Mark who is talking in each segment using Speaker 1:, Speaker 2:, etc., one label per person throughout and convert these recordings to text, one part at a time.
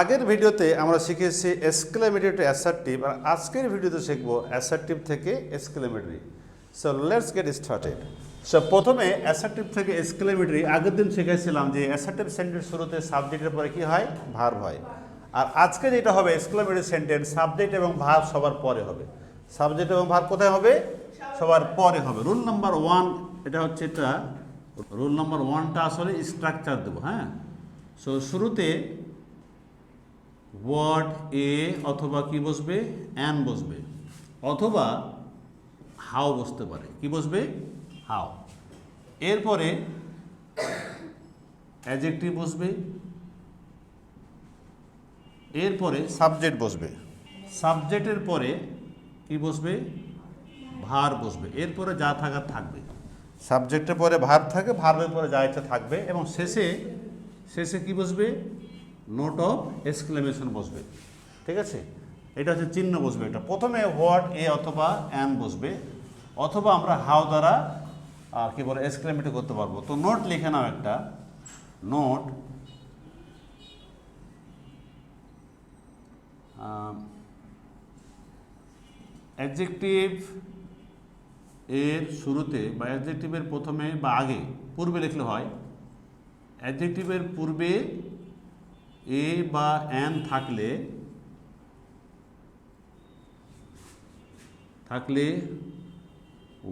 Speaker 1: আগের ভিডিওতে আমরা শিখেছি এক্সক্লেমেটরি টু অ্যাসার্টিভ, আর আজকের ভিডিওতে শিখব অ্যাসার্টিভ থেকে exclamatory. So let's get started. So প্রথমে অ্যাসার্টিভ থেকে এক্সক্লেমেটরি আগের দিন শিখেছিলাম যে অ্যাসার্টিভ সেন্টেন্স শুরুতে সাবজেক্টের পরে কি হয়, ভার্ব হয়। আর আজকে যেটা হবে এক্সক্লেমেটরি সেন্টেন্স, সাবজেক্ট এবং ভার্ব সবার পরে হবে। সাবজেক্ট এবং ভার্ব কোথায় হবে? সবার পরে হবে। রুল নাম্বার 1 এটা হচ্ছে, এটা রুল নাম্বার 1টা আসলে স্ট্রাকচার দেবো। হ্যাঁ, সো শুরুতে ওয়ার্ড এ অথবা কি বসবে, অ্যান বসবে, অথবা হাউ বসতে পারে। কি বসবে? হাউ। এরপরে অ্যাডজেক্টিভ বসবে, এরপরে সাবজেক্ট বসবে, সাবজেক্টের পরে কি বসবে, ভার্ব বসবে, এরপরে যা থাকার থাকবে। সাবজেক্টের পরে ভার্ব থাকে, ভার্বের পরে যা ইচ্ছা থাকবে, এবং শেষে শেষে কি বসবে, নোট অফ এক্সক্লেমেশন বসবে। ঠিক আছে, এটা হচ্ছে চিহ্ন বসবে। এটা প্রথমে হোয়াট এ অথবা অ্যান বসবে, অথবা আমরা হাউ দ্বারা কি বলে এক্সক্লেমেটরি করতে পারবো। তো নোট লিখে নাও একটা, নোট অ্যাডজেক্টিভ এর শুরুতে বা অ্যাডজেক্টিভের প্রথমে বা আগে, পূর্বে লিখলে হয়। অ্যাডজেক্টিভের পূর্বে এ বা অ্যান থাকলে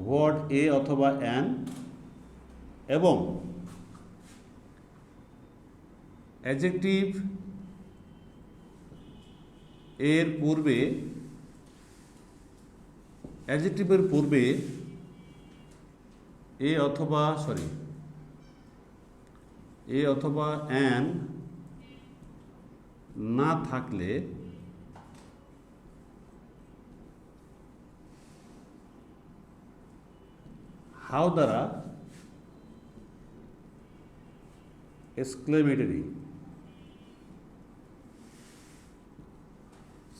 Speaker 1: ওয়ার্ড এ অথবা অ্যান, এবং অ্যাডজেক্টিভ এর পূর্বে, অ্যাডজেক্টিভের পূর্বে এ অথবা অ্যান না থাকলে হাউ দ্বারা এক্সক্লেমেটরি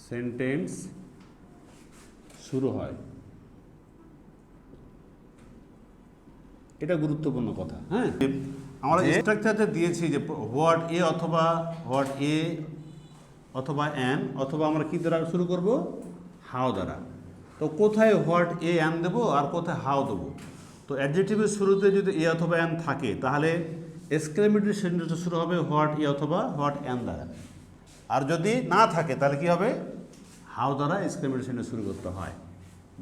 Speaker 1: সেন্টেন্স শুরু হয়। এটা গুরুত্বপূর্ণ কথা। হ্যাঁ, আমরা স্ট্রাকচারটা দিয়েছি যে হোয়াট এ অথবা অ্যান, অথবা আমরা কি দ্বারা শুরু করব, হাউ দ্বারা। তো কোথায় হোয়াট এ অ্যান দেবো আর কোথায় হাউ দেবো? তো অ্যাডজেক্টিভের শুরুতে যদি এ অথবা অ্যান থাকে, তাহলে এক্সক্লেমেটরি সেন্টেন্সটা শুরু হবে হোয়াট এ অথবা হোয়াট অ্যান দ্বারা। আর যদি না থাকে তাহলে কি হবে, হাউ দ্বারা এক্সক্লেমেটরি সেন্টেন্স শুরু করতে হয়।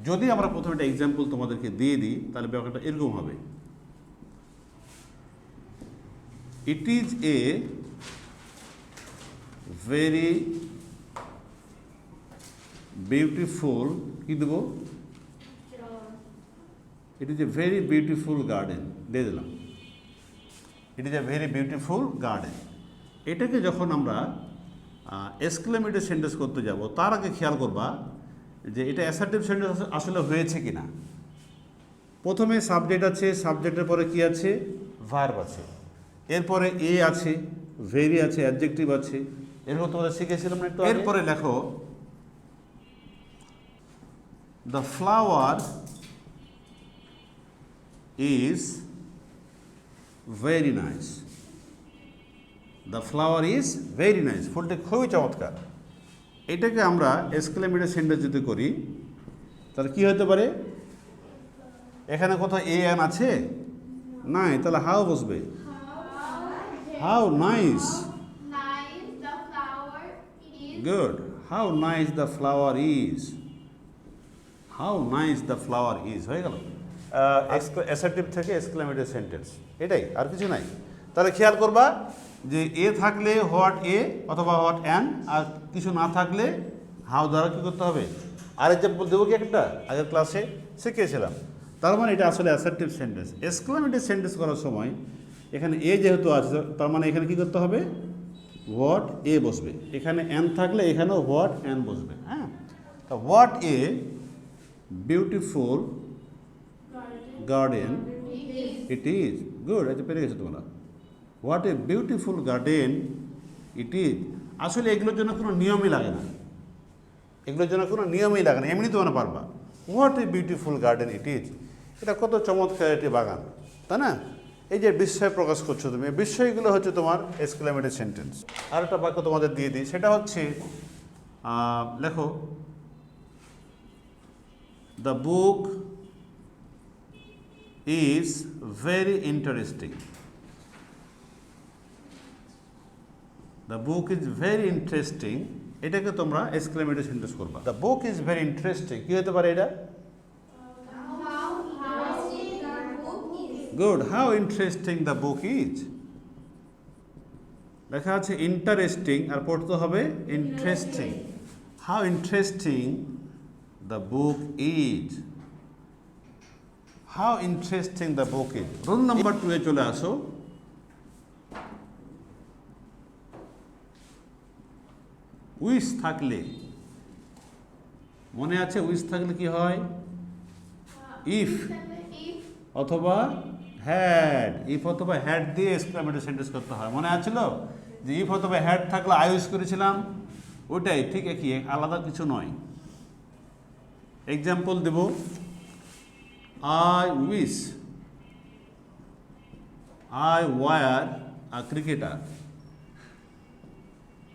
Speaker 1: যদি আমরা প্রথমে একটা এক্সাম্পল তোমাদেরকে দিয়ে দিই, তাহলে ব্যাপারটা এরকম হবে। It is a very beautiful, কি দেবো, it is a very beautiful garden দিয়ে দিলাম। It is a very beautiful garden. এটাকে যখন আমরা এক্সক্লেমেটরি সেন্টেন্স করতে যাব, তার আগে খেয়াল করবা যে এটা অ্যাসার্টিভ সেন্টেন্স আসলে হয়েছে কিনা। প্রথমে সাবজেক্ট আছে, সাবজেক্টের পরে কি আছে, ভার্ব আছে, এরপরে এ আছে, ভেরি আছে, অ্যাডজেক্টিভ আছে, এরকম তোমাদের শিখেছিলাম না একটু। এরপরে লেখো the flower is very nice. The flower is very nice, ফুলটি খুবই চমৎকার। এটাকে আমরা এক্সক্লেমেটরি সেন্টেন্স যদি করি, তাহলে কি হতে পারে, এখানে কোথাও এ অ্যান আছে নাই, তাহলে হাউ বসবে, how nice, good, how nice the flower is, how nice the flower is, হয়ে গেল অ্যাসার্টিভ থেকে এক্সক্লেমেটরি সেন্টেন্স। এটাই, আর কিছু নাই। তাহলে খেয়াল করবা যে এ থাকলে হোয়াট এ অথবা হোয়াট অ্যান, আর কিছু না থাকলে হাউ দ্বারা কী করতে হবে। আর এক্সাম্পল দেবো কি একটা, আগের ক্লাসে শিখিয়েছিলাম। তার মানে এটা আসলে অ্যাসার্টিভ সেন্টেন্স। এক্সক্লেমেটরি সেন্টেন্স করার সময় এখানে এ যেহেতু আছে, তার মানে এখানে কী করতে হবে, হোয়াট এ বসবে, এখানে অ্যান থাকলে এখানেও হোয়াট অ্যান বসবে। হ্যাঁ, তো what a beautiful garden it is, good, এটা পেরে গেছো তোমরা। What a beautiful garden it is. আসলে এগুলোর জন্য কোনো নিয়মই লাগে না, এমনি তোমরা পারবা। What a beautiful garden it is, এটা কত চমৎকার একটি বাগান, তাই না? এই যে বিস্ময় প্রকাশ করছো তুমি, এই বিস্ময়গুলো হচ্ছে তোমার এক্সক্লেমেটরি সেন্টেন্স। আর একটা বাক্য তোমাদের দিয়ে দিই, সেটা হচ্ছে লেখো, the book is very interesting. The book is very interesting, এটাকে তোমরা এক্সক্লেমেটরি সেন্টেন্স করবা। The book is very interesting, কি হতে পারে এটা? Good, how interesting the book is. লেখা আছে ইন্টারেস্টিং, আর পড়তে হবে interesting. How interesting the book is. How interesting the book is. Rule number 2 এ চলে আসো। উইশ থাকলে, মনে আছে উইশ থাকলে কি হয়? ইফ অথবা হ্যাড, ইফ অথবা হ্যাড দিয়ে এক্সক্লেমেটরি সেন্টেন্স করতে হয়। মনে আছিল যে ইফ অথবা হ্যাড থাকলে আই ইউজ করেছিলাম, ওইটাই ঠিক একই, আলাদা কিছু নয়। এক্সাম্পল দেব, I wish I were a cricketer.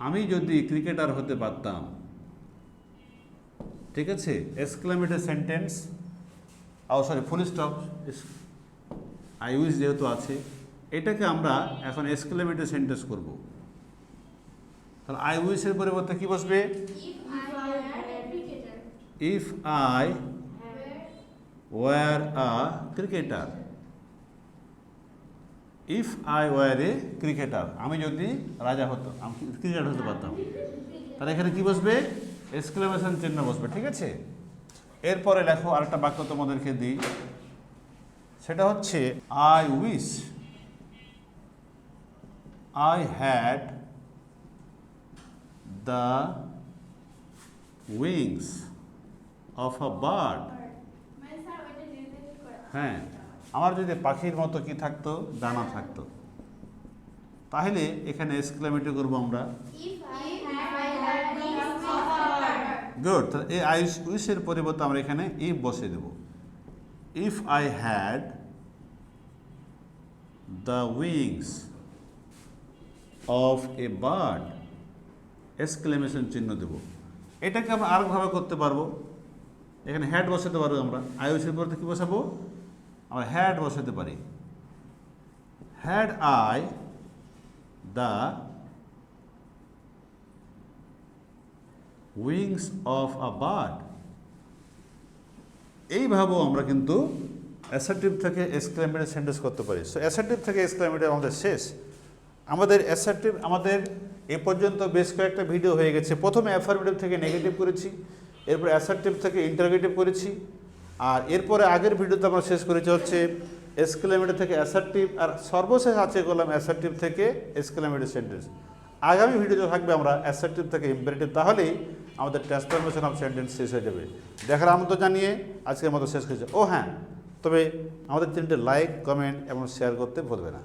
Speaker 1: আমি যদি ক্রিকেটার হতে পারতাম, ঠিক আছে। Exclamatory sentence, sorry full stop, I wish যেহেতু আছে, এটাকে আমরা এখন এক্সক্লেমেটরি সেন্টেন্স করব। তাহলে আই উইশের পরিবর্তে কি বসবে? If I were a cricketer. If I were A cricketer, আমি যদি রাজা হতো, আমি ক্রিকেটার হতে পারতাম, তাহলে এখানে কি বসবে? এক্সক্লেমেশন চিহ্ন বসবে, ঠিক আছে। এরপরে লেখো, আরেকটা বাক্য তোমাদেরকে দিই, সেটা হচ্ছে I wish I had the wings of a bird. হ্যাঁ, আমার যদি পাখির মতো কি থাকতো? ডানা থাকতো। তাহলে এখানে এক্সক্লেমেটরি করবো আমরা। গুড, তাহলে এই আই উইশের পরিবর্তে আমরা এখানে ইফ বসে দেব। If I had the wings of a bird, exclamation চিহ্ন দেব। এটাকে আমরা আরেকভাবে করতে পারবো, এখানে হ্যাড বসাতে পারবো আমরা। আই উইশের পরিবর্তে কি বসাবো? আমরা হ্যাড বসাতে পারি। Had I the wings of a bird. এইভাবেও আমরা কিন্তু অ্যাসার্টিভ থেকে এক্সক্লেমেটরি সেন্টেন্স করতে পারি। সো অ্যাসার্টিভ থেকে এক্সক্লেমেটরি আমাদের শেষ। আমাদের অ্যাসার্টিভ, আমাদের এ পর্যন্ত বেশ কয়েকটা ভিডিও হয়ে গেছে। প্রথমে অ্যাফার্মেটিভ থেকে নেগেটিভ করেছি, এরপর অ্যাসার্টিভ থেকে ইন্টারোগেটিভ করেছি, আর এরপরে আগের ভিডিওতে আমরা শেষ করেছি হচ্ছে এক্সক্লেমেটরি থেকে অ্যাসার্টিভ, আর সর্বশেষ আছে করলাম অ্যাসার্টিভ থেকে এক্সক্লেমেটরি সেন্টেন্স। আগামী ভিডিওতে থাকবে আমরা অ্যাসার্টিভ থেকে ইম্পারেটিভ, তাহলেই আমাদের ট্রান্সফরমেশন অফ সেন্টেন্স শেষ হয়ে যাবে। দেখার আমন্ত্রণ জানিয়ে আজকের মতো শেষ করেছে। ও হ্যাঁ, তবে আমাদের 3টে লাইক, কমেন্ট এবং শেয়ার করতে ভুলবে না।